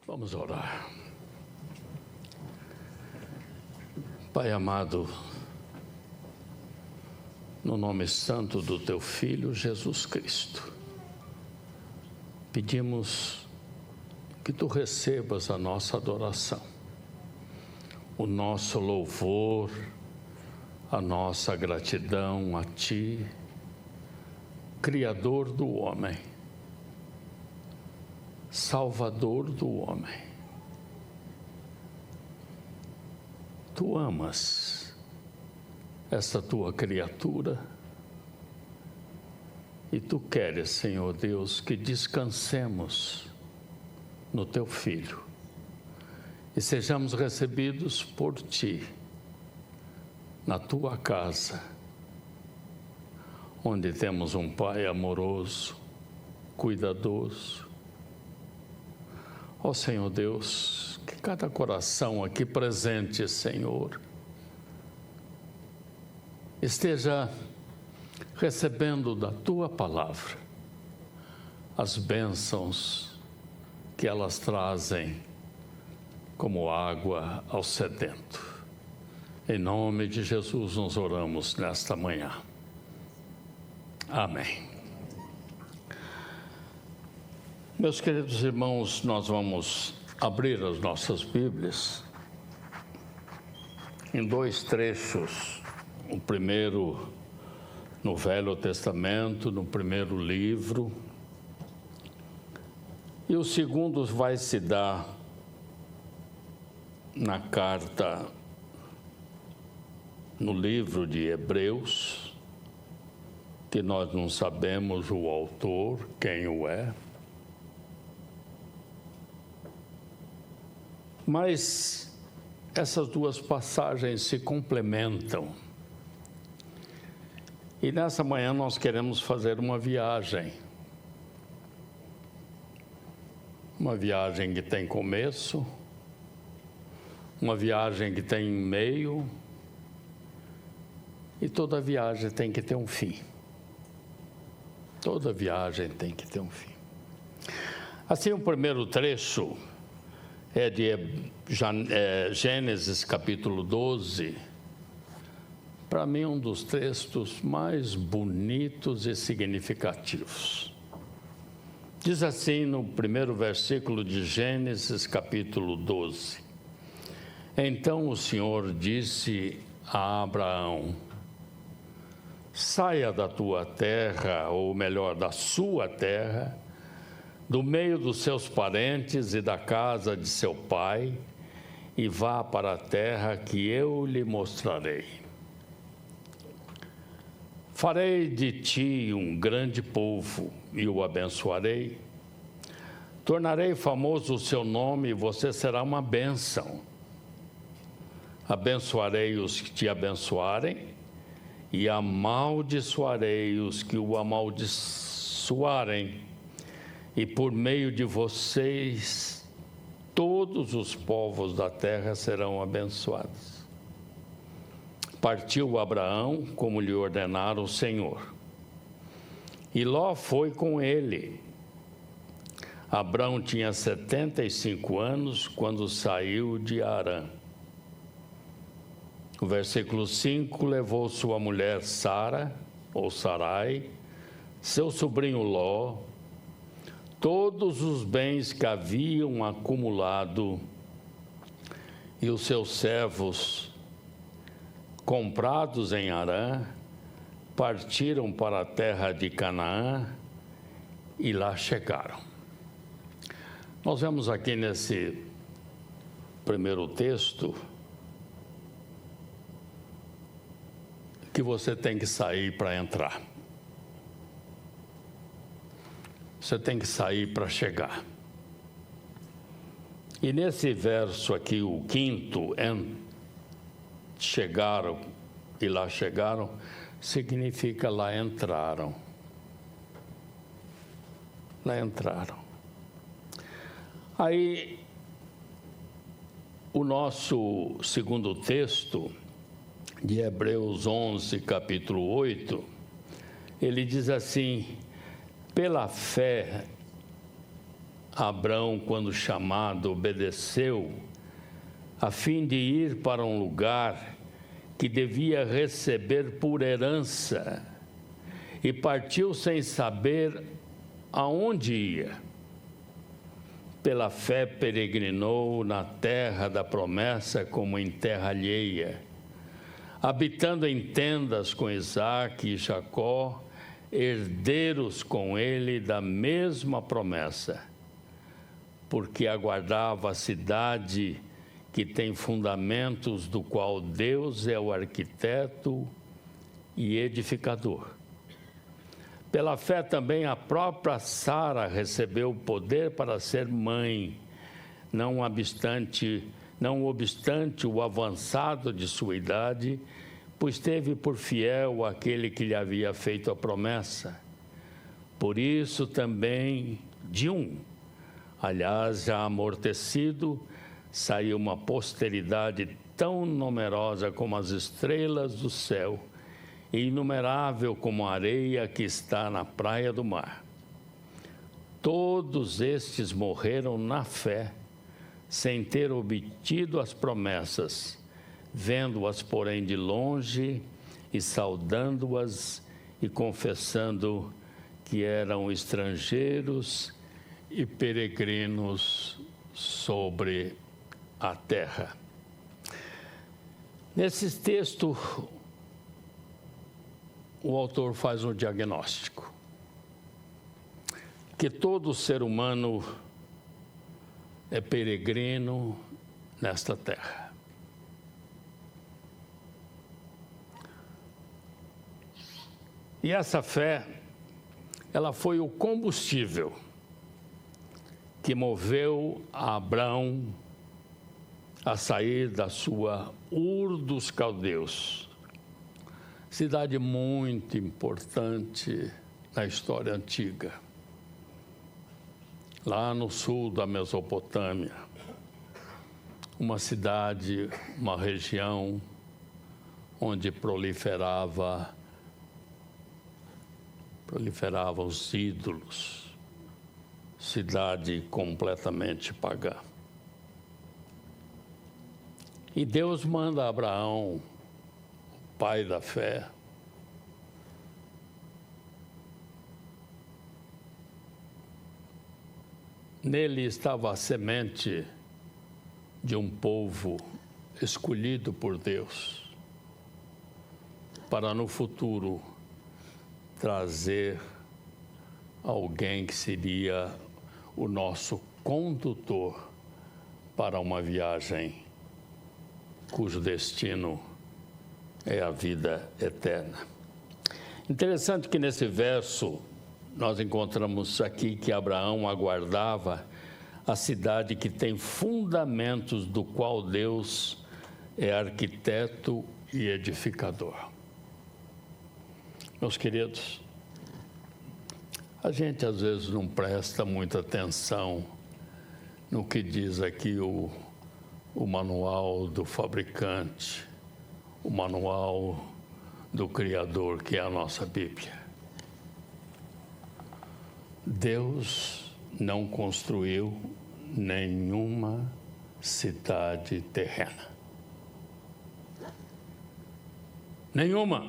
Vamos orar. Pai amado, no nome santo do Teu Filho Jesus Cristo, pedimos que Tu recebas a nossa adoração, o nosso louvor, a nossa gratidão a Ti, Criador do homem, Salvador do homem. Tu amas essa Tua criatura e Tu queres, Senhor Deus, que descansemos no Teu Filho e sejamos recebidos por Ti na Tua casa, onde temos um Pai amoroso, cuidadoso. Ó Senhor Deus, que cada coração aqui presente, Senhor, esteja recebendo da Tua palavra as bênçãos que elas trazem como água ao sedento. Em nome de Jesus nós oramos nesta manhã. Amém. Meus queridos irmãos, nós vamos abrir as nossas Bíblias em dois trechos. O primeiro no Velho Testamento, no primeiro livro, e o segundo vai se dar na carta, no livro de Hebreus, que nós não sabemos o autor, quem o é. Mas essas duas passagens se complementam. E nessa manhã nós queremos fazer uma viagem. Uma viagem que tem começo, uma viagem que tem meio, e toda viagem tem que ter um fim. Toda viagem tem que ter um fim. Assim, o primeiro trecho é de Gênesis capítulo 12, para mim um dos textos mais bonitos e significativos. Diz assim no primeiro versículo de Gênesis capítulo 12: Então o Senhor disse a Abraão: saia da tua terra, ou melhor, da sua terra, do meio dos seus parentes e da casa de seu pai, e vá para a terra que eu lhe mostrarei. Farei de ti um grande povo e o abençoarei. Tornarei famoso o seu nome e você será uma bênção. Abençoarei os que te abençoarem e amaldiçoarei os que o amaldiçoarem. E por meio de vocês, todos os povos da terra serão abençoados. Partiu Abraão, como lhe ordenara o Senhor. E Ló foi com ele. Abraão tinha 75 anos quando saiu de Harã. O versículo 5, levou sua mulher Sara, ou Sarai, seu sobrinho Ló, todos os bens que haviam acumulado e os seus servos comprados em Harã, partiram para a terra de Canaã e lá chegaram. Nós vemos aqui nesse primeiro texto que você tem que sair para entrar. Você tem que sair para chegar. E nesse verso aqui, o quinto, chegaram e lá chegaram, significa lá entraram. Lá entraram. Aí, o nosso segundo texto, de Hebreus 11, capítulo 8, ele diz assim: pela fé Abrão, quando chamado, obedeceu, a fim de ir para um lugar que devia receber por herança, e partiu sem saber aonde ia. Pela fé peregrinou na terra da promessa como em terra alheia, habitando em tendas com Isaque e Jacó, herdeiros com ele da mesma promessa, porque aguardava a cidade que tem fundamentos, do qual Deus é o arquiteto e edificador. Pela fé também a própria Sara recebeu o poder para ser mãe, não obstante o avançado de sua idade, pois teve por fiel aquele que lhe havia feito a promessa. Por isso também de um, aliás já amortecido, saiu uma posteridade tão numerosa como as estrelas do céu, e inumerável como a areia que está na praia do mar. Todos estes morreram na fé, sem ter obtido as promessas, vendo-as, porém, de longe e saudando-as e confessando que eram estrangeiros e peregrinos sobre a terra. Nesse texto, o autor faz um diagnóstico, que todo ser humano é peregrino nesta terra. E essa fé, ela foi o combustível que moveu Abrão a sair da sua Ur dos Caldeus, cidade muito importante na história antiga, lá no sul da Mesopotâmia, uma cidade, uma região onde proliferavam os ídolos, cidade completamente pagã. E Deus manda a Abraão, pai da fé, nele estava a semente de um povo escolhido por Deus para no futuro trazer alguém que seria o nosso condutor para uma viagem cujo destino é a vida eterna. Interessante que nesse verso nós encontramos aqui que Abraão aguardava a cidade que tem fundamentos, do qual Deus é arquiteto e edificador. Meus queridos, a gente às vezes não presta muita atenção no que diz aqui o manual do fabricante, o manual do Criador, que é a nossa Bíblia. Deus não construiu nenhuma cidade terrena. Nenhuma.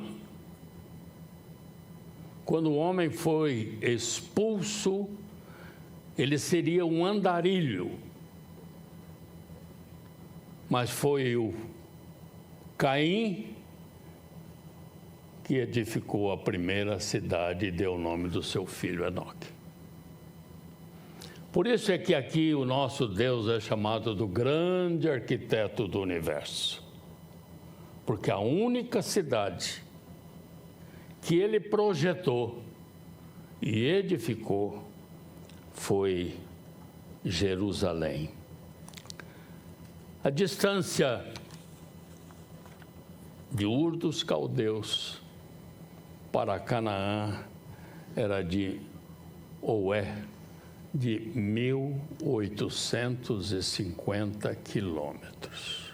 Quando o homem foi expulso, ele seria um andarilho. Mas foi o Caim que edificou a primeira cidade e deu o nome do seu filho Enoque. Por isso é que aqui o nosso Deus é chamado do grande arquiteto do universo. Porque a única cidade que ele projetou e edificou foi Jerusalém. A distância de Ur dos Caldeus para Canaã era de 1.850 quilômetros.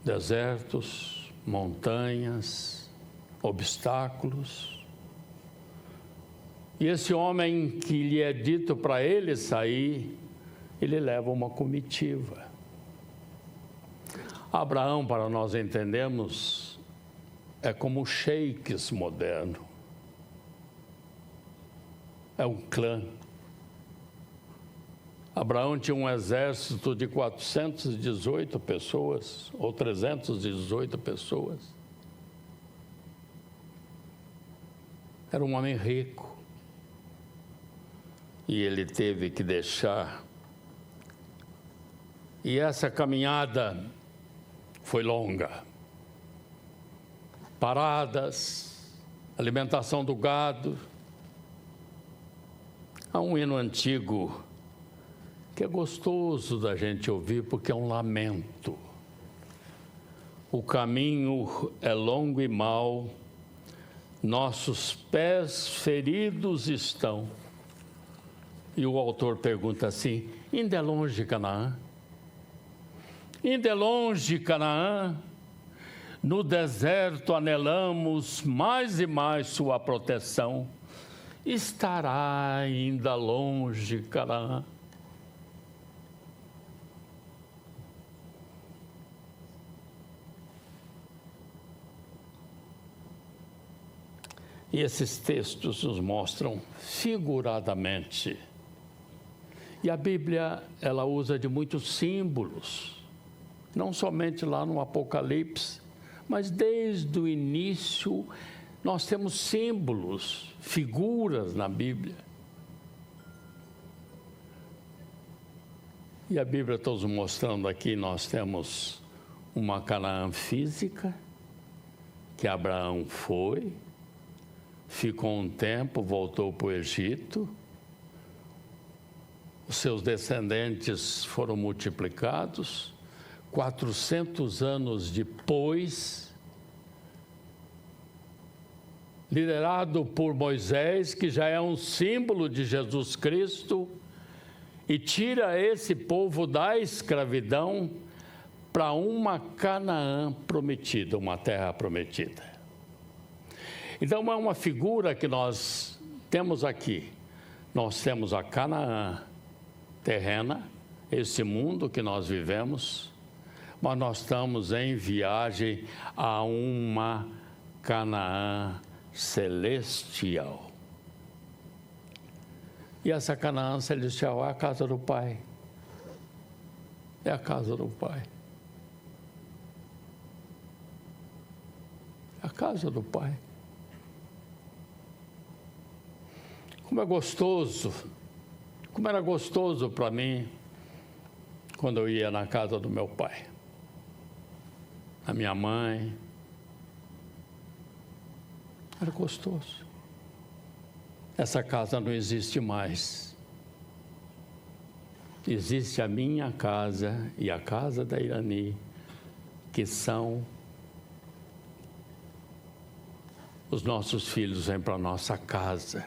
Desertos, montanhas, obstáculos. E esse homem que lhe é dito para ele sair, ele leva uma comitiva. Abraão, para nós entendermos, é como o sheiks moderno. É um clã. Abraão tinha um exército de 418 pessoas, ou 318 pessoas. Era um homem rico. E ele teve que deixar. E essa caminhada foi longa. Paradas, alimentação do gado. Há um hino antigo que é gostoso da gente ouvir, porque é um lamento. O caminho é longo e mau, nossos pés feridos estão. E o autor pergunta assim: ainda é longe Canaã? Ainda é longe Canaã? No deserto anelamos mais e mais sua proteção. Estará ainda longe Canaã? E esses textos nos mostram figuradamente. E a Bíblia, ela usa de muitos símbolos, não somente lá no Apocalipse, mas desde o início nós temos símbolos, figuras na Bíblia. E a Bíblia está nos mostrando aqui, nós temos uma Canaã física, que Abraão foi, ficou um tempo, voltou para o Egito, os seus descendentes foram multiplicados, 400 anos depois, liderado por Moisés, que já é um símbolo de Jesus Cristo, e tira esse povo da escravidão para uma Canaã prometida, uma terra prometida. Então, é uma figura que nós temos aqui. Nós temos a Canaã terrena, esse mundo que nós vivemos, mas nós estamos em viagem a uma Canaã celestial. E essa Canaã celestial é a casa do Pai. É a casa do Pai. É a casa do Pai. Como é gostoso, como era gostoso para mim quando eu ia na casa do meu pai, a minha mãe. Era gostoso. Essa casa não existe mais. Existe a minha casa e a casa da Irani, que são os nossos filhos, vêm para a nossa casa.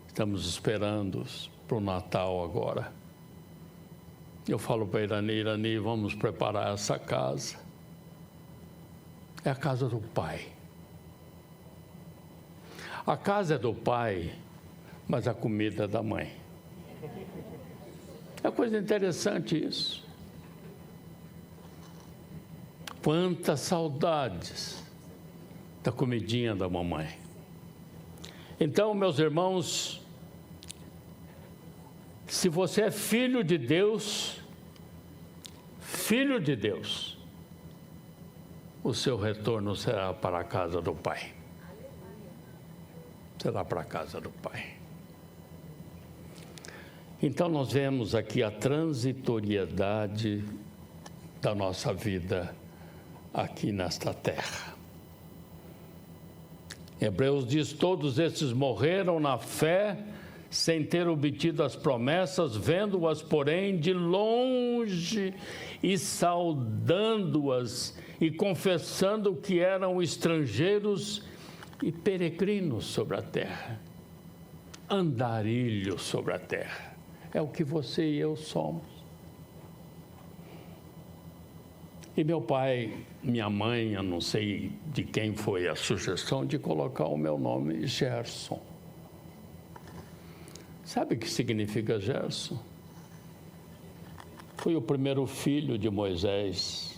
Estamos esperando para o Natal agora. Eu falo para Irani: Irani, vamos preparar essa casa. É a casa do Pai. A casa é do Pai, mas a comida é da mãe. É coisa interessante isso. Quantas saudades da comidinha da mamãe. Então, meus irmãos, se você é filho de Deus, o seu retorno será para a casa do Pai. Será para a casa do Pai. Então nós vemos aqui a transitoriedade da nossa vida aqui nesta terra. Hebreus diz: todos esses morreram na fé, sem ter obtido as promessas, vendo-as, porém, de longe e saudando-as e confessando que eram estrangeiros e peregrinos sobre a terra, andarilhos sobre a terra. É o que você e eu somos. E meu pai, minha mãe, eu não sei de quem foi a sugestão de colocar o meu nome Gerson. Sabe o que significa Gerson? Foi o primeiro filho de Moisés.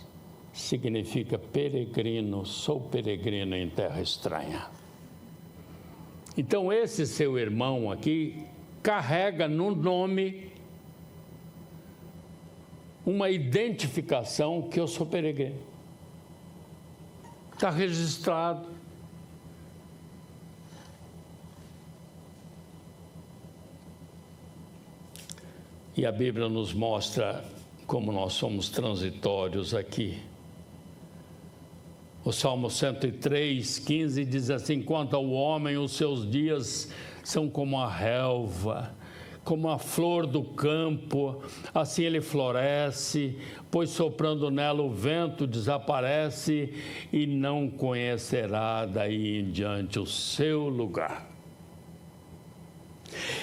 Significa peregrino, sou peregrino em terra estranha. Então esse seu irmão aqui carrega no nome uma identificação que eu sou peregrino. Está registrado. E a Bíblia nos mostra como nós somos transitórios aqui. O Salmo 103, 15 diz assim: quanto ao homem, os seus dias são como a relva, como a flor do campo, assim ele floresce, pois soprando nela o vento desaparece e não conhecerá daí em diante o seu lugar.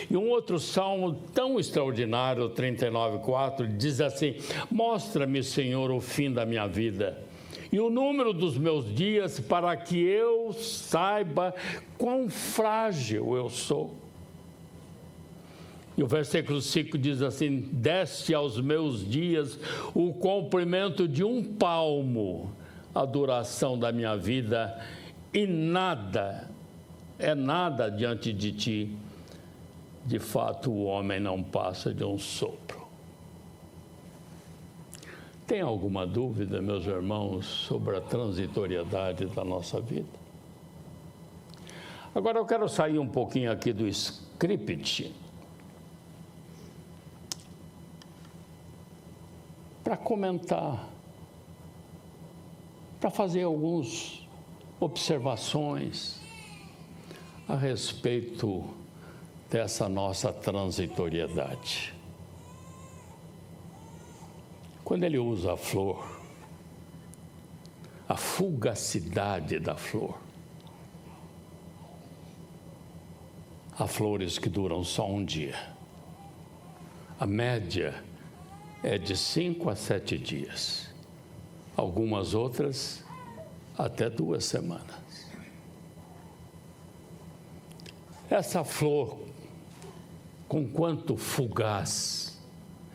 E um outro salmo tão extraordinário, 39:4, diz assim: mostra-me, Senhor, o fim da minha vida e o número dos meus dias, para que eu saiba quão frágil eu sou. E o versículo 5 diz assim: deste aos meus dias o comprimento de um palmo, a duração da minha vida, e nada, é nada diante de ti. De fato, o homem não passa de um sopro. Tem alguma dúvida, meus irmãos, sobre a transitoriedade da nossa vida? Agora eu quero sair um pouquinho aqui do script para comentar, para fazer algumas observações a respeito dessa nossa transitoriedade. Quando ele usa a flor, a fugacidade da flor, há flores que duram só um dia. A média é de 5 a 7 dias. Algumas outras até 2 semanas. Essa flor, com quanto fugaz,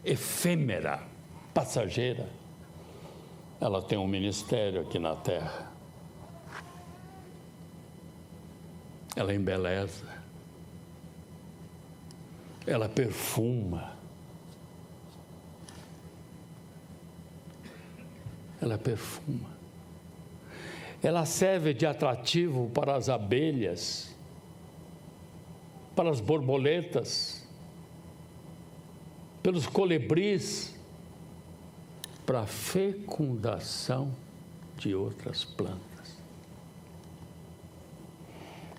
efêmera, passageira, ela tem um ministério aqui na terra. Ela embeleza, ela perfuma, ela serve de atrativo para as abelhas, para as borboletas, pelos colibris, para a fecundação de outras plantas.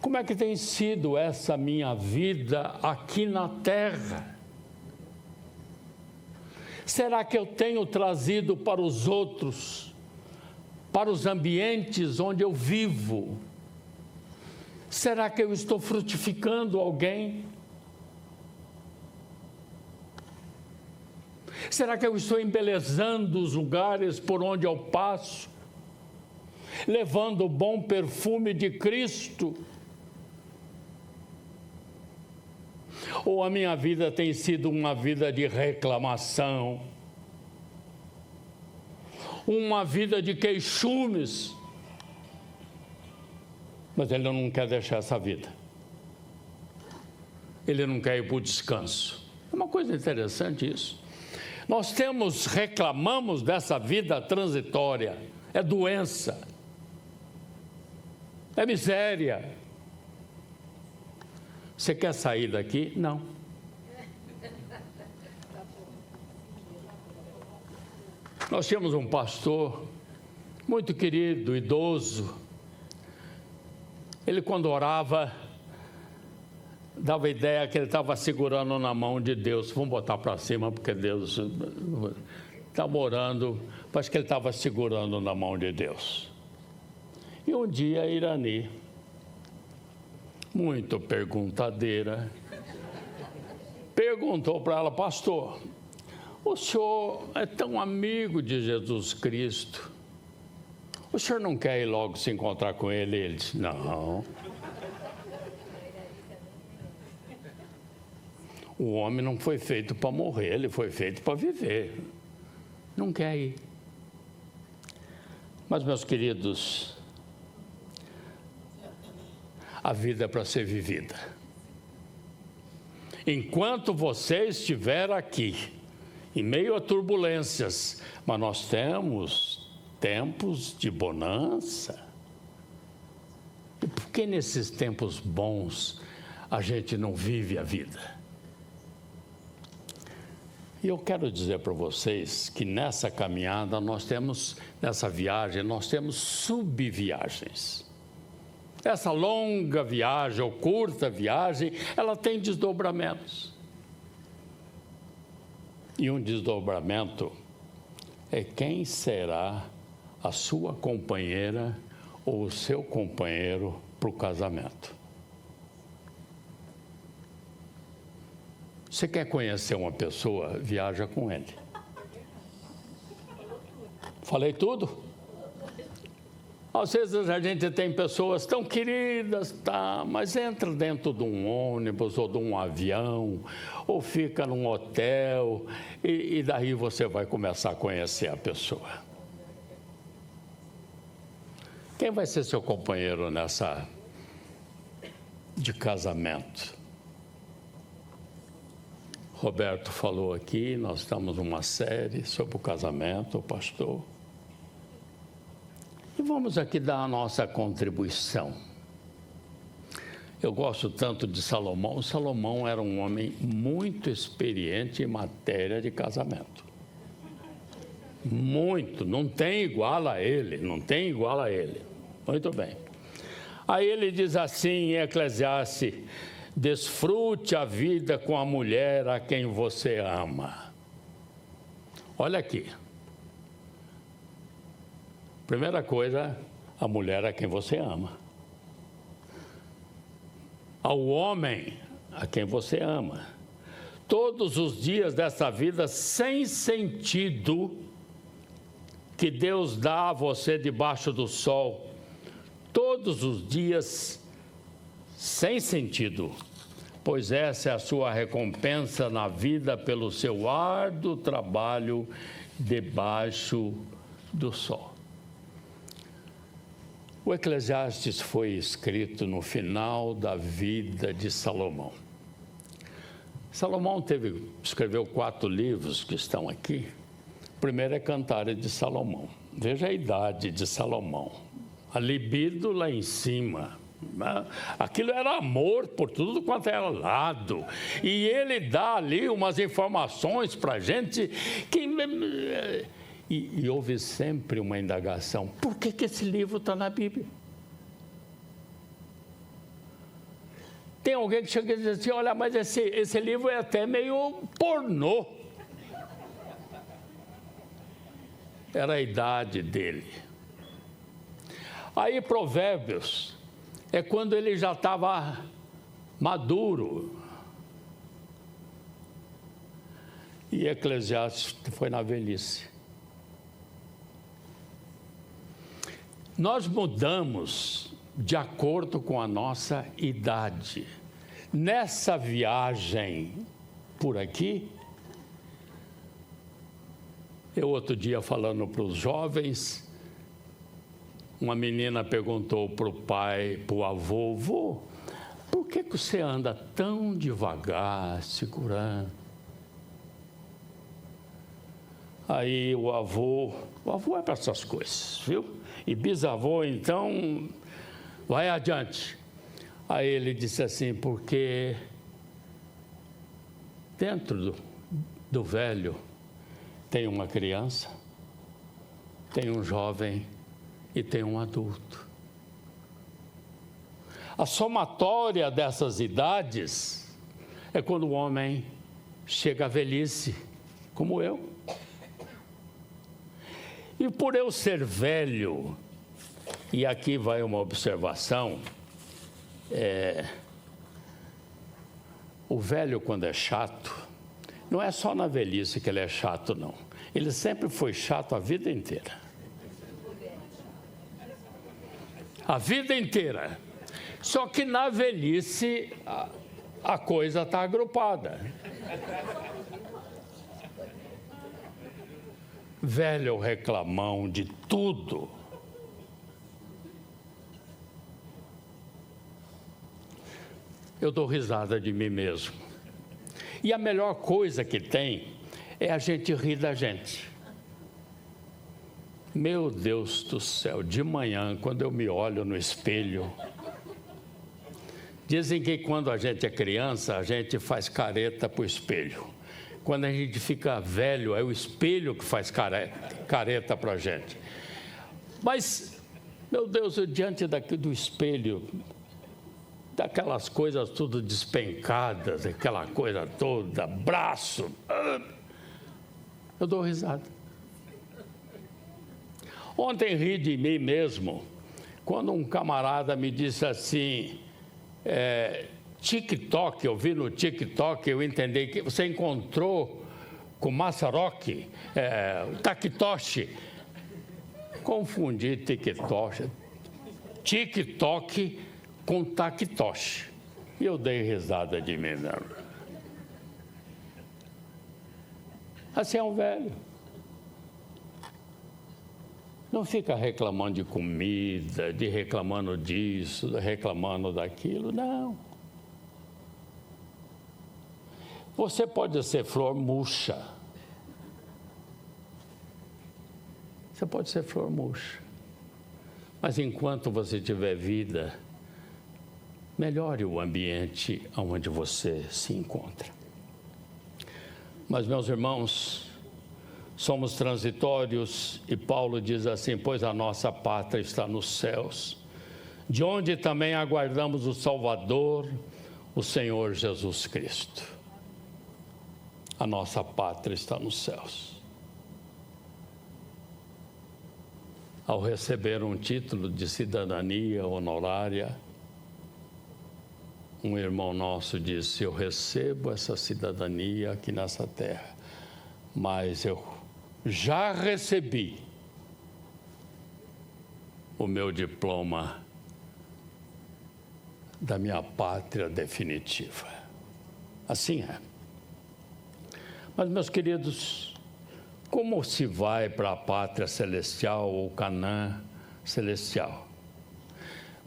Como é que tem sido essa minha vida aqui na terra? Será que eu tenho trazido para os outros, para os ambientes onde eu vivo? Será que eu estou frutificando alguém? Será que eu estou embelezando os lugares por onde eu passo, levando o bom perfume de Cristo? Ou a minha vida tem sido uma vida de reclamação, uma vida de queixumes? Mas ele não quer deixar essa vida. Ele não quer ir para o descanso. É uma coisa interessante isso. Nós reclamamos dessa vida transitória. É doença. É miséria. Você quer sair daqui? Não. Nós tínhamos um pastor muito querido, idoso. Ele, quando orava, dava a ideia que ele estava segurando na mão de Deus. Vamos botar para cima, porque Deus estava orando, parece que ele estava segurando na mão de Deus. E um dia a Irani, muito perguntadeira, perguntou para ela: pastor, o senhor é tão amigo de Jesus Cristo, o senhor não quer ir logo se encontrar com ele? Ele disse: não. O homem não foi feito para morrer, ele foi feito para viver. Não quer ir. Mas, meus queridos, a vida é para ser vivida. Enquanto você estiver aqui, em meio a turbulências, mas nós temos tempos de bonança. E por que nesses tempos bons a gente não vive a vida? E eu quero dizer para vocês que nessa caminhada nessa viagem, nós temos subviagens. Essa longa viagem ou curta viagem, ela tem desdobramentos. E um desdobramento é quem será a sua companheira ou o seu companheiro para o casamento. Você quer conhecer uma pessoa, viaja com ele. Falei tudo? Às vezes a gente tem pessoas tão queridas, tá, mas entra dentro de um ônibus ou de um avião, ou fica num hotel, e daí você vai começar a conhecer a pessoa. Quem vai ser seu companheiro nessa de casamento? Roberto falou aqui, nós estamos numa série sobre o casamento, o pastor. E vamos aqui dar a nossa contribuição. Eu gosto tanto de Salomão. Salomão era um homem muito experiente em matéria de casamento. Muito, não tem igual a ele, não tem igual a ele. Muito bem. Aí ele diz assim em Eclesiastes: desfrute a vida com a mulher a quem você ama. Olha aqui. Primeira coisa, a mulher a quem você ama. Ao homem a quem você ama. Todos os dias dessa vida sem sentido que Deus dá a você debaixo do sol. Todos os dias sem sentido, pois essa é a sua recompensa na vida pelo seu árduo trabalho debaixo do sol. O Eclesiastes foi escrito no final da vida de Salomão. Salomão escreveu 4 livros que estão aqui. O primeiro é Cantares de Salomão. Veja a idade de Salomão. A libido lá em cima. Aquilo era amor por tudo quanto era lado. E ele dá ali umas informações para a gente que... E houve sempre uma indagação. Por que esse livro está na Bíblia? Tem alguém que chega e diz assim: olha, mas esse livro é até meio pornô. Era a idade dele. Aí Provérbios é quando ele já estava maduro. E Eclesiastes foi na velhice. Nós mudamos de acordo com a nossa idade. Nessa viagem por aqui, eu outro dia falando para os jovens, uma menina perguntou para o pai, para o avô: vô, por que você anda tão devagar, segurando? Aí o avô é para essas coisas, viu? E bisavô, então, vai adiante. Aí ele disse assim: porque dentro do velho tem uma criança, tem um jovem e tem um adulto. A somatória dessas idades é quando o homem chega à velhice, como eu. E por eu ser velho, e aqui vai uma observação, o velho, quando é chato, não é só na velhice que ele é chato, não. Ele sempre foi chato a vida inteira. A vida inteira. Só que na velhice a coisa está agrupada. Velho reclamão de tudo. Eu dou risada de mim mesmo. E a melhor coisa que tem é a gente rir da gente. Meu Deus do céu, de manhã, quando eu me olho no espelho, dizem que quando a gente é criança, a gente faz careta para o espelho. Quando a gente fica velho, é o espelho que faz careta para a gente. Mas, meu Deus, eu diante do espelho, daquelas coisas tudo despencadas, aquela coisa toda, braço, eu dou risada. Ontem ri de mim mesmo, quando um camarada me disse assim, TikTok, eu vi no TikTok, eu entendi que você encontrou com Masaroki, Takitoshi. Confundi TikTok com Takitoshi. E eu dei risada de mim mesmo. Assim é um velho. Não fica reclamando de comida, reclamando disso, reclamando daquilo, não. Você pode ser flor murcha. Você pode ser flor murcha. Mas enquanto você tiver vida, melhore o ambiente onde você se encontra. Mas, meus irmãos, somos transitórios e Paulo diz assim, pois a nossa pátria está nos céus, de onde também aguardamos o Salvador, o Senhor Jesus Cristo. A nossa pátria está nos céus. Ao receber um título de cidadania honorária, um irmão nosso disse, eu recebo essa cidadania aqui nessa terra, mas eu já recebi o meu diploma da minha pátria definitiva. Assim é. Mas, meus queridos, como se vai para a pátria celestial ou Canaã celestial?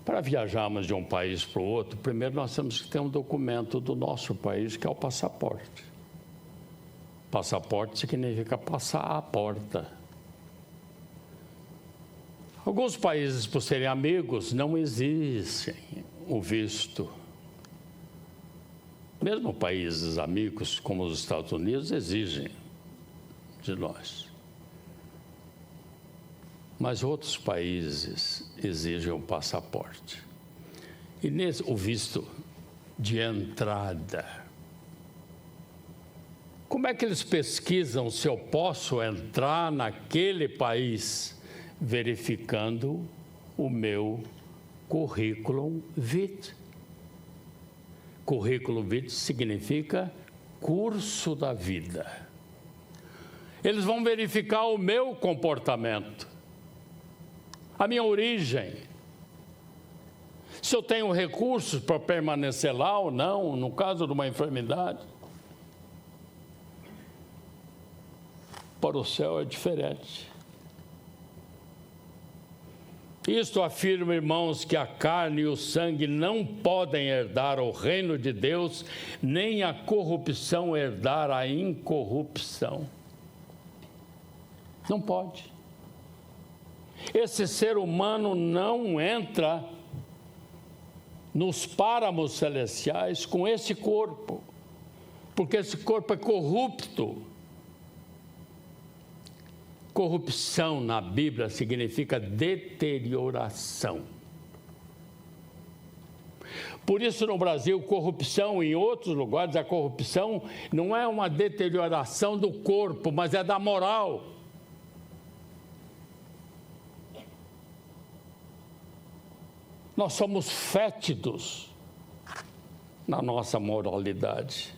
Para viajarmos de um país para o outro, primeiro nós temos que ter um documento do nosso país, que é o passaporte. Passaporte significa passar à porta. Alguns países, por serem amigos, não exigem o visto. Mesmo países amigos, como os Estados Unidos, exigem de nós. Mas outros países exigem um passaporte. E o visto de entrada. Como é que eles pesquisam se eu posso entrar naquele país? Verificando o meu currículo vitae. Currículo vitae significa curso da vida. Eles vão verificar o meu comportamento, a minha origem, se eu tenho recursos para permanecer lá ou não, no caso de uma enfermidade. Para o céu é diferente. Isto afirma, irmãos, que a carne e o sangue não podem herdar o reino de Deus, nem a corrupção herdar a incorrupção. Não pode. Esse ser humano não entra nos páramos celestiais com esse corpo, porque esse corpo é corrupto. Corrupção na Bíblia significa deterioração. Por isso, no Brasil, corrupção, em outros lugares, a corrupção não é uma deterioração do corpo, mas é da moral. Nós somos fétidos na nossa moralidade.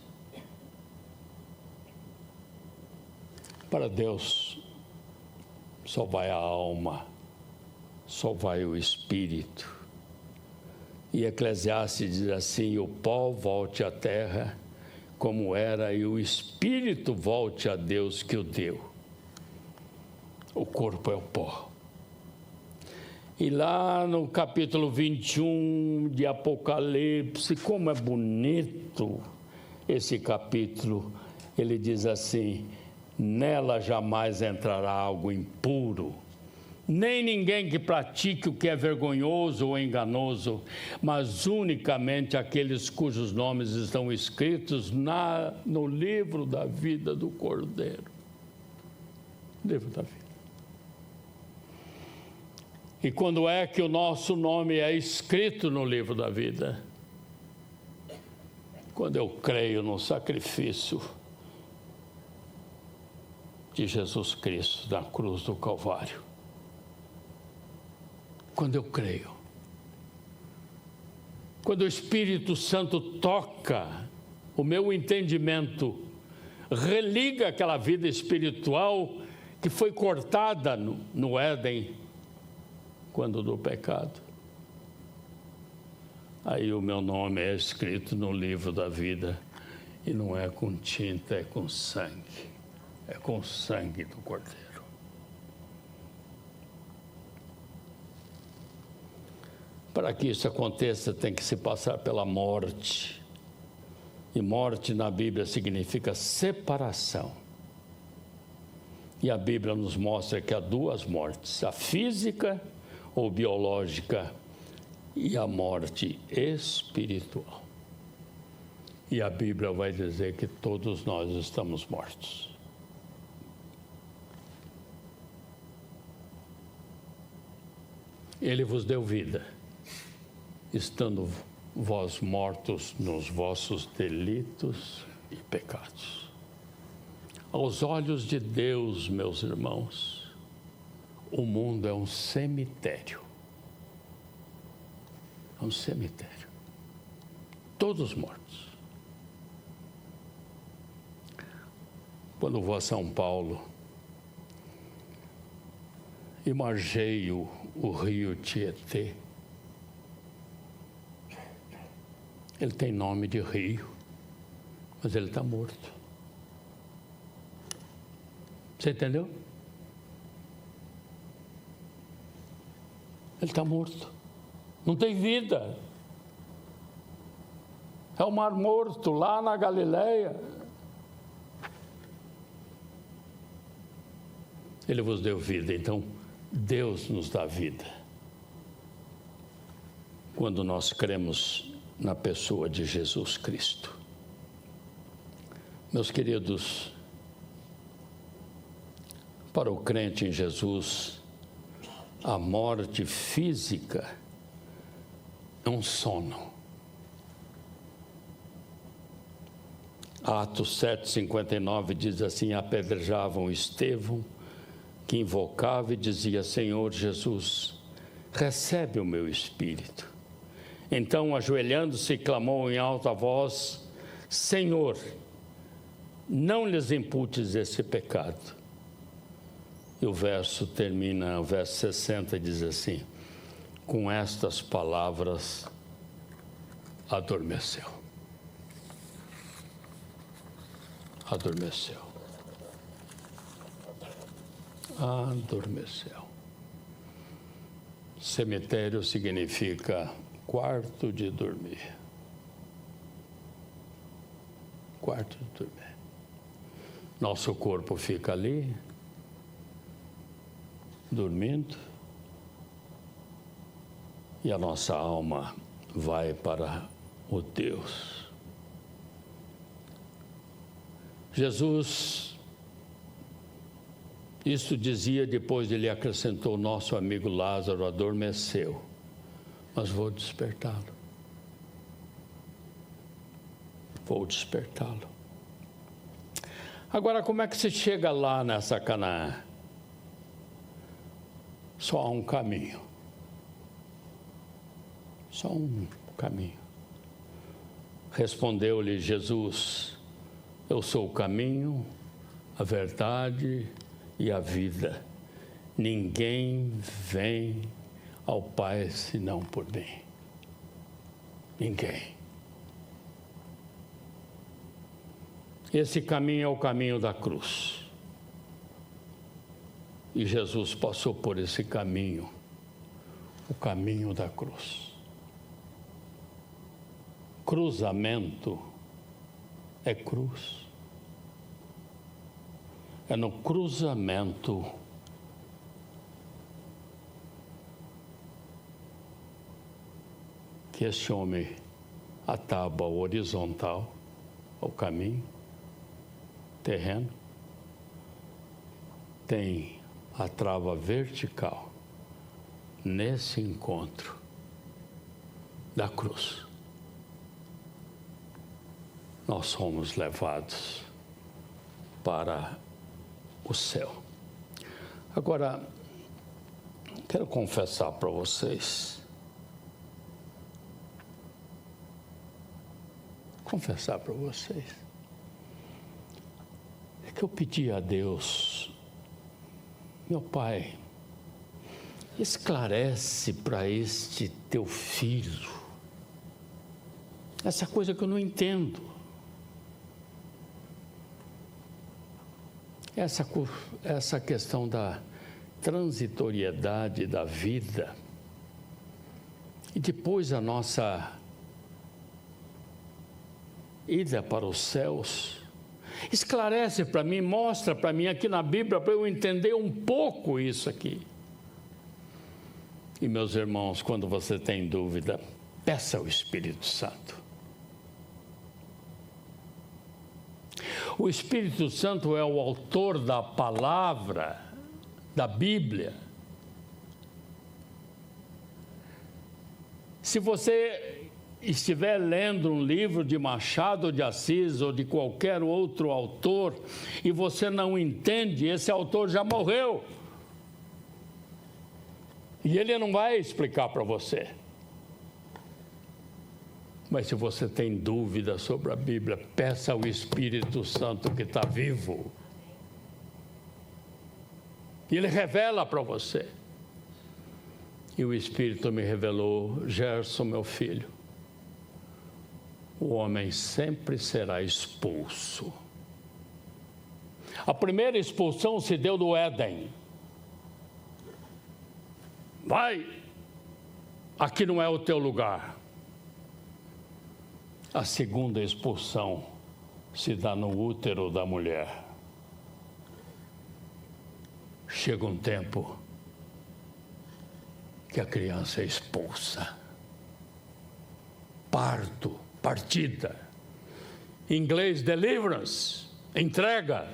Para Deus, só vai a alma, só vai o espírito. E Eclesiastes diz assim: o pó volte à terra como era, e o espírito volte a Deus que o deu. O corpo é o pó. E lá no capítulo 21 de Apocalipse, como é bonito esse capítulo, ele diz assim: nela jamais entrará algo impuro, nem ninguém que pratique o que é vergonhoso ou enganoso, mas unicamente aqueles cujos nomes estão escritos no livro da vida do Cordeiro. Livro da vida. E quando é que o nosso nome é escrito no livro da vida? Quando eu creio no sacrifício de Jesus Cristo na cruz do Calvário. Quando eu creio. Quando o Espírito Santo toca o meu entendimento, religa aquela vida espiritual que foi cortada no Éden, quando do pecado. Aí o meu nome é escrito no livro da vida, e não é com tinta, é com sangue. É com o sangue do Cordeiro. Para que isso aconteça, tem que se passar pela morte. E morte na Bíblia significa separação. E a Bíblia nos mostra que há duas mortes: a física ou biológica e a morte espiritual. E a Bíblia vai dizer que todos nós estamos mortos. Ele vos deu vida, estando vós mortos nos vossos delitos e pecados. Aos olhos de Deus, meus irmãos, o mundo é um cemitério. É um cemitério. Todos mortos. Quando vou a São Paulo e margeio o rio Tietê, ele tem nome de rio, mas ele está morto. Você entendeu? Ele está morto. Não tem vida. É o Mar Morto, lá na Galileia. Ele vos deu vida, então Deus nos dá vida. Quando nós cremos na pessoa de Jesus Cristo. Meus queridos, para o crente em Jesus, a morte física é um sono. Atos 7:59 diz assim: apedrejavam Estevão, que invocava e dizia: Senhor Jesus, recebe o meu espírito. Então, ajoelhando-se, clamou em alta voz: Senhor, não lhes imputes esse pecado. E o verso termina, o verso 60 diz assim: com estas palavras adormeceu. Adormeceu. Adormeceu. Cemitério significa quarto de dormir. Quarto de dormir. Nosso corpo fica ali, dormindo, e a nossa alma vai para o Deus. Jesus, isso dizia, depois ele acrescentou: nosso amigo Lázaro adormeceu, mas vou despertá-lo. Vou despertá-lo. Agora, como é que se chega lá nessa Canaã? Só há um caminho. Só um caminho. Respondeu-lhe Jesus: eu sou o caminho, a verdade e a vida. Ninguém vem ao Pai senão por mim. Ninguém. Esse caminho é o caminho da cruz. E Jesus passou por esse caminho, o caminho da cruz. Cruzamento é cruz. É no cruzamento que esse homem a tábua horizontal, o caminho terreno, tem a trava vertical nesse encontro da cruz. Nós somos levados para o céu. Agora, quero confessar para vocês, é que eu pedi a Deus, meu Pai, esclarece para este teu filho essa coisa que eu não entendo. Essa questão da transitoriedade da vida e depois a nossa ida para os céus. Esclarece para mim, mostra para mim aqui na Bíblia, para eu entender um pouco isso aqui. E meus irmãos, quando você tem dúvida, peça ao Espírito Santo. O Espírito Santo é o autor da palavra, da Bíblia. Se você estiver lendo um livro de Machado de Assis ou de qualquer outro autor e você não entende, esse autor já morreu. E ele não vai explicar para você. Mas se você tem dúvida sobre a Bíblia, peça ao Espírito Santo que está vivo. E ele revela para você. E o Espírito me revelou, Gerson, meu filho, o homem sempre será expulso. A primeira expulsão se deu do Éden. Vai, aqui não é o teu lugar. A segunda expulsão se dá no útero da mulher. Chega um tempo que a criança é expulsa. Parto, partida. Em inglês, deliverance, entrega.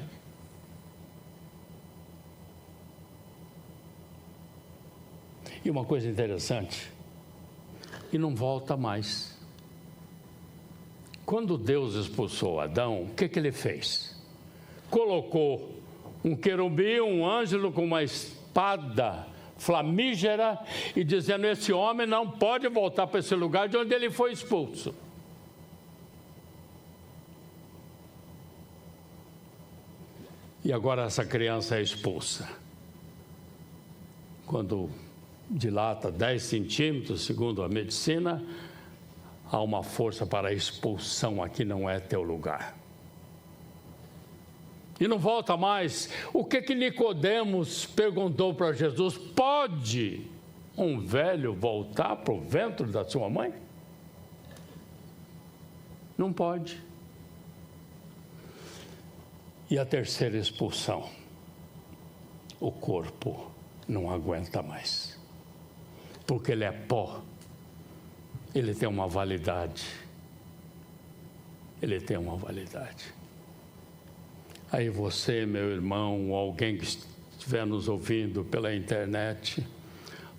E uma coisa interessante, e não volta mais. Quando Deus expulsou Adão, o que ele fez? Colocou um querubim, um anjo com uma espada flamígera e dizendo, esse homem não pode voltar para esse lugar de onde ele foi expulso. E agora essa criança é expulsa. Quando dilata 10 centímetros, segundo a medicina, há uma força para a expulsão, aqui não é teu lugar. E não volta mais. O que Nicodemos perguntou para Jesus? Pode um velho voltar para o ventre da sua mãe? Não pode. E a terceira expulsão? O corpo não aguenta mais. Porque ele é pó. Ele tem uma validade. Ele tem uma validade. Aí você, meu irmão, ou alguém que estiver nos ouvindo pela internet,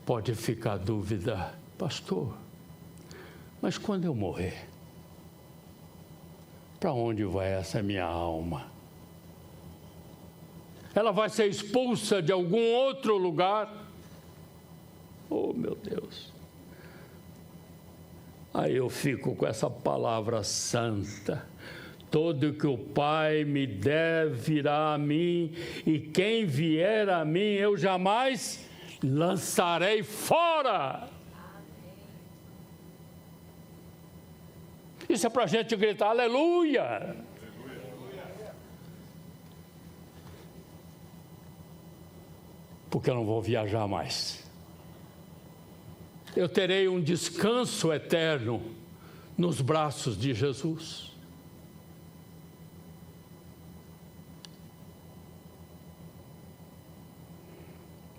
pode ficar dúvida, pastor, mas quando eu morrer, para onde vai essa minha alma? Ela vai ser expulsa de algum outro lugar? Oh, meu Deus! Aí eu fico com essa palavra santa. Todo que o Pai me der virá a mim, e quem vier a mim eu jamais lançarei fora. Isso é para a gente gritar aleluia. Porque eu não vou viajar mais. Eu terei um descanso eterno nos braços de Jesus.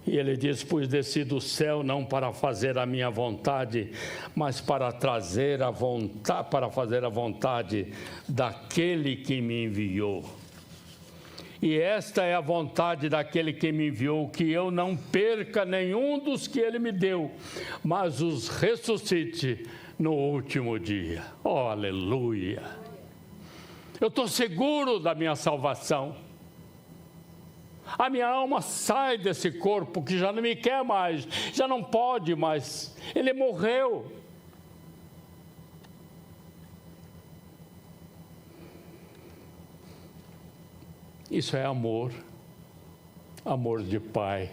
E ele diz: pois desci do céu não para fazer a minha vontade, mas para fazer a vontade daquele que me enviou. E esta é a vontade daquele que me enviou, que eu não perca nenhum dos que ele me deu, mas os ressuscite no último dia. Oh, aleluia! Eu estou seguro da minha salvação. A minha alma sai desse corpo que já não me quer mais, já não pode mais. Ele morreu. Isso é amor. Amor de pai.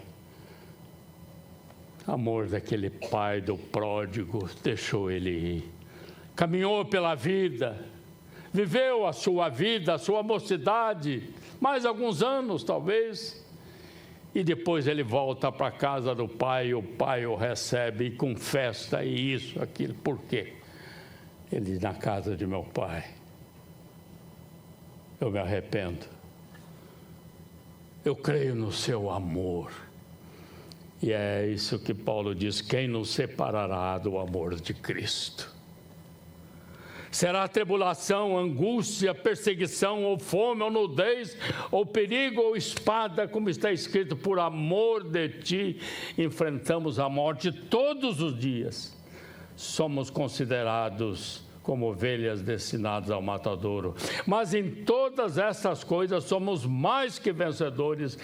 Amor daquele pai do pródigo, deixou ele ir. Caminhou pela vida, viveu a sua vida, a sua mocidade, mais alguns anos talvez, e depois ele volta para a casa do pai, e o pai o recebe com festa e isso, aquilo. Por quê? Ele diz: na casa de meu pai, eu me arrependo, eu creio no seu amor. E é isso que Paulo diz: quem nos separará do amor de Cristo? Será tribulação, angústia, perseguição, ou fome, ou nudez, ou perigo, ou espada, como está escrito: por amor de ti enfrentamos a morte todos os dias. Somos considerados como ovelhas destinadas ao matadouro. Mas em todas essas coisas somos mais que vencedores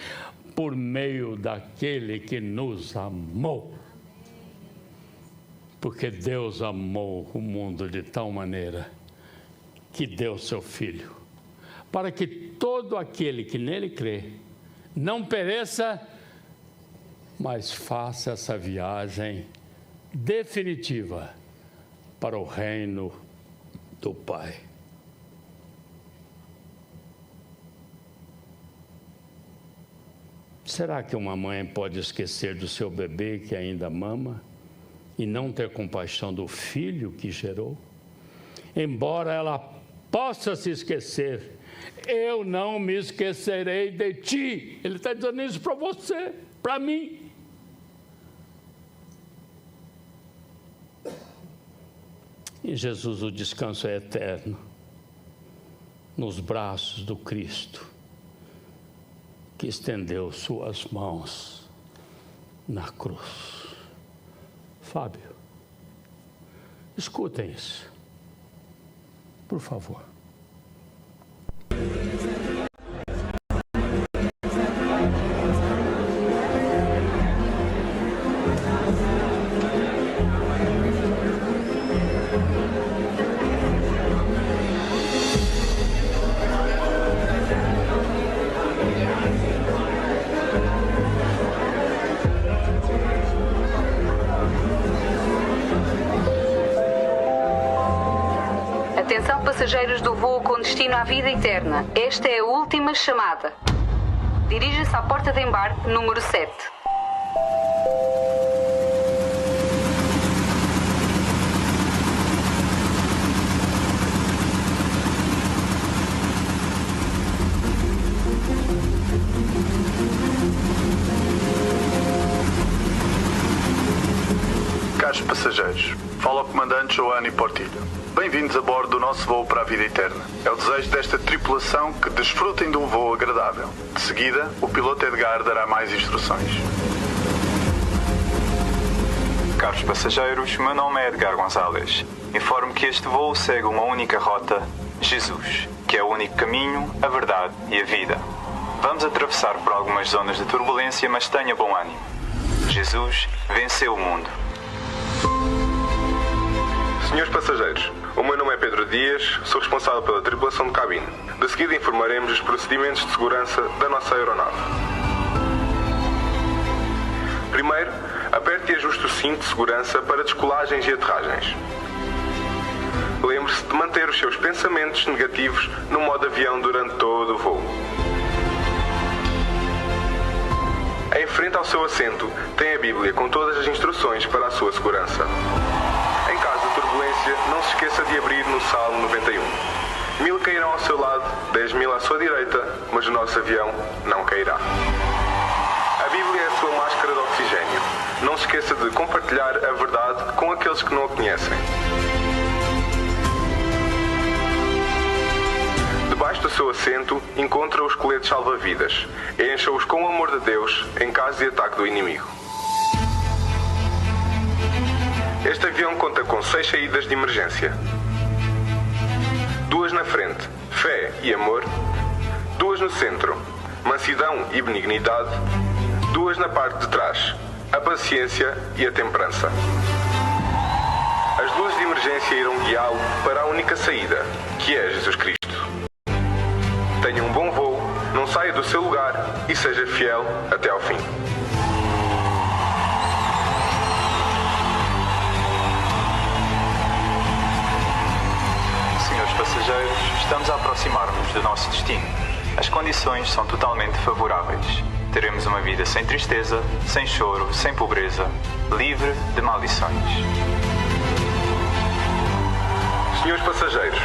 por meio daquele que nos amou. Porque Deus amou o mundo de tal maneira que deu seu Filho, para que todo aquele que nele crê não pereça, mas faça essa viagem definitiva para o reino do Pai. Será que uma mãe pode esquecer do seu bebê que ainda mama e não ter compaixão do filho que gerou? Embora ela possa se esquecer, eu não me esquecerei de ti. Ele está dizendo isso para você, para mim. Em Jesus o descanso é eterno, nos braços do Cristo, que estendeu suas mãos na cruz. Fábio, escutem isso, por favor. Atenção, passageiros do voo com destino à vida eterna. Esta é a última chamada. Dirija-se à porta de embarque número 7. Caros passageiros, fala o comandante Joanny Portillo. Bem-vindos a bordo do nosso voo para a vida eterna. É o desejo desta tripulação que desfrutem de um voo agradável. De seguida, o piloto Edgar dará mais instruções. Caros passageiros, meu nome é Edgar Gonzalez. Informo que este voo segue uma única rota, Jesus, que é o único caminho, a verdade e a vida. Vamos atravessar por algumas zonas de turbulência, mas tenha bom ânimo. Jesus venceu o mundo. Senhores passageiros, o meu nome é Pedro Dias, sou responsável pela tripulação de cabine. De seguida informaremos os procedimentos de segurança da nossa aeronave. Primeiro, aperte e ajuste o cinto de segurança para descolagens e aterragens. lembre-se de manter os seus pensamentos negativos no modo avião durante todo o voo. Em frente ao seu assento, tem a Bíblia com todas as instruções para a sua segurança. Em caso de turbulência, não se esqueça de abrir no Salmo 91. 1000 cairão ao seu lado, 10.000 à sua direita, mas o nosso avião não cairá. A Bíblia é a sua máscara de oxigênio. Não se esqueça de compartilhar a verdade com aqueles que não a conhecem. Debaixo do seu assento, encontra os coletes salva-vidas. Encha-os com o amor de Deus em caso de ataque do inimigo. Este avião conta com 6 saídas de emergência. 2 na frente, fé e amor. 2 no centro, mansidão e benignidade. 2 na parte de trás, a paciência e a temperança. As luzes de emergência irão guiá-lo para a única saída, que é Jesus Cristo. Tenha um bom voo, não saia do seu lugar e seja fiel até ao fim. Senhores passageiros, estamos a aproximar-nos do nosso destino. As condições são totalmente favoráveis. Teremos uma vida sem tristeza, sem choro, sem pobreza, livre de maldições. Senhores passageiros,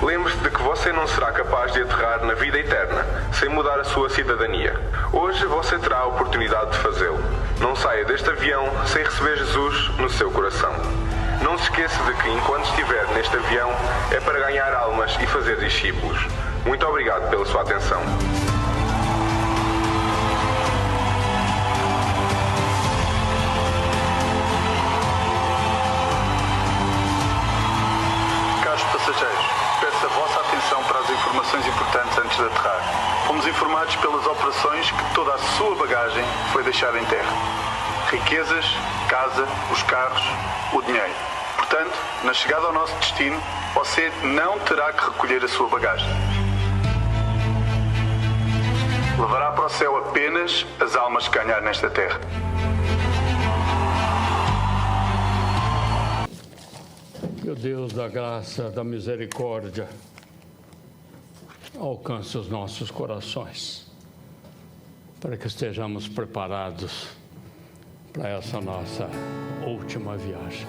lembre-se de que você não será capaz de aterrar na vida eterna sem mudar a sua cidadania. Hoje você terá a oportunidade de fazê-lo. Não saia deste avião sem receber Jesus no seu coração. Não se esqueça de que enquanto estiver neste avião é para ganhar almas e fazer discípulos. Muito obrigado pela sua atenção. Caros passageiros, peço a vossa atenção para as informações importantes antes de aterrar. Fomos informados pelas operações que toda a sua bagagem foi deixada em terra. Riquezas, casa, os carros, o dinheiro. Portanto, na chegada ao nosso destino, você não terá que recolher a sua bagagem. Levará para o céu apenas as almas que ganhar nesta terra. Que o Deus da graça, da misericórdia, alcance os nossos corações, para que estejamos preparados para essa nossa última viagem.